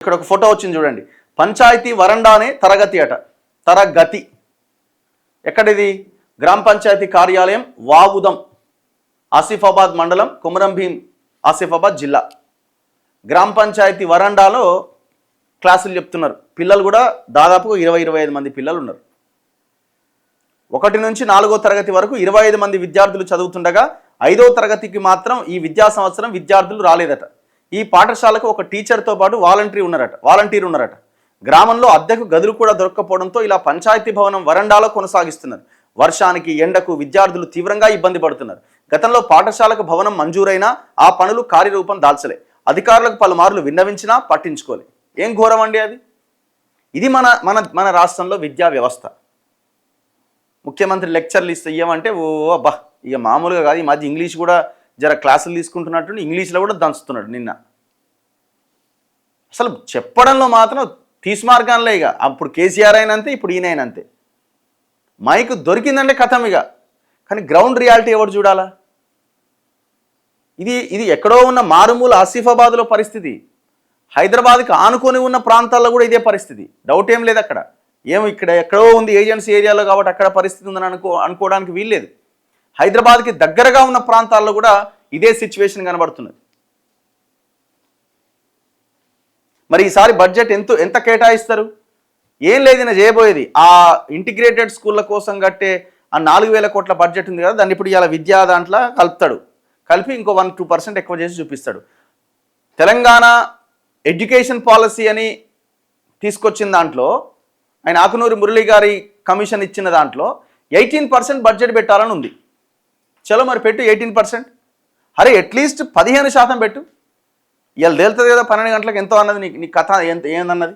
ఇక్కడ ఒక ఫోటో వచ్చింది చూడండి. పంచాయతీ వరండానే తరగతి అట. తరగతి ఎక్కడిది? గ్రామ పంచాయతీ కార్యాలయం వావుదం, ఆసిఫాబాద్ మండలం, కొమరం భీం ఆసిఫాబాద్ జిల్లా. గ్రామ పంచాయతీ వరండాలో క్లాసులు చెప్తున్నారు. పిల్లలు కూడా దాదాపు 20-25 మంది పిల్లలు ఉన్నారు. 1 నుంచి 4వ తరగతి వరకు 25 మంది విద్యార్థులు చదువుతుండగా 5వ తరగతికి మాత్రం ఈ విద్యా సంవత్సరం విద్యార్థులు రాలేదట. ఈ పాఠశాలకు ఒక టీచర్తో పాటు వాలంటీర్ ఉన్నారట. గ్రామంలో అద్దెకు గదులు కూడా దొరక్కపోవడంతో ఇలా పంచాయతీ భవనం వరండాలో కొనసాగిస్తున్నారు. వర్షానికి ఎండకు విద్యార్థులు తీవ్రంగా ఇబ్బంది పడుతున్నారు. గతంలో పాఠశాలకు భవనం మంజూరైనా ఆ పనులు కార్యరూపం దాల్చలే. అధికారులకు పలుమార్లు విన్నవించినా పట్టించుకోలే. ఏం ఘోరం అండి అది. ఇది మన మన మన రాష్ట్రంలో విద్యా వ్యవస్థ. ముఖ్యమంత్రి లెక్చర్లు ఇవ్వమంటే ఓ అబ్బా ఇక మామూలుగా కాదు. ఈ మధ్య ఇంగ్లీష్ కూడా జర క్లాసులు తీసుకుంటున్నట్టు ఇంగ్లీష్లో కూడా దంచుతున్నాడు. నిన్న అసలు చెప్పడంలో మాత్రం తీస్మార్గాన్లే. ఇక అప్పుడు కేసీఆర్ అయినంతే, ఇప్పుడు ఈయనంతే. మైకు దొరికిందంటే కథం ఇక. కానీ గ్రౌండ్ రియాలిటీ ఎవరు చూడాలా? ఇది ఎక్కడో ఉన్న మారుమూల ఆసిఫాబాద్లో పరిస్థితి. హైదరాబాద్కి ఆనుకొని ఉన్న ప్రాంతాల్లో కూడా ఇదే పరిస్థితి. డౌట్ ఏం లేదు. అక్కడ ఇక్కడ ఎక్కడో ఉంది ఏజెన్సీ ఏరియాలో కాబట్టి అక్కడ పరిస్థితి ఉందని అనుకోవడానికి వీల్లేదు. హైదరాబాద్కి దగ్గరగా ఉన్న ప్రాంతాల్లో కూడా ఇదే సిచ్యువేషన్ కనబడుతున్నది. మరి ఈసారి బడ్జెట్ ఎంత కేటాయిస్తారు? ఏం లేదు. నేను చేయబోయేది ఆ ఇంటిగ్రేటెడ్ స్కూళ్ళ కోసం కట్టే ఆ 4,000 కోట్ల బడ్జెట్ ఉంది కదా, దాన్ని ఇప్పుడు ఇలా విద్యా దాంట్లో కలుపుతాడు. కలిపి ఇంకో 1-2% ఎక్కువ చేసి చూపిస్తాడు. తెలంగాణ ఎడ్యుకేషన్ పాలసీ అని తీసుకొచ్చిన దాంట్లో ఆయన ఆకునూరి మురళి గారి కమిషన్ ఇచ్చిన దాంట్లో 18% బడ్జెట్ పెట్టాలని ఉంది. చలో మరి పెట్టు 18%. అరే అట్లీస్ట్ 15% పెట్టు. ఇవాళ తేలుతుంది కదా 12 గంటలకు ఎంతో అన్నది. నీ కథ ఏందన్నది.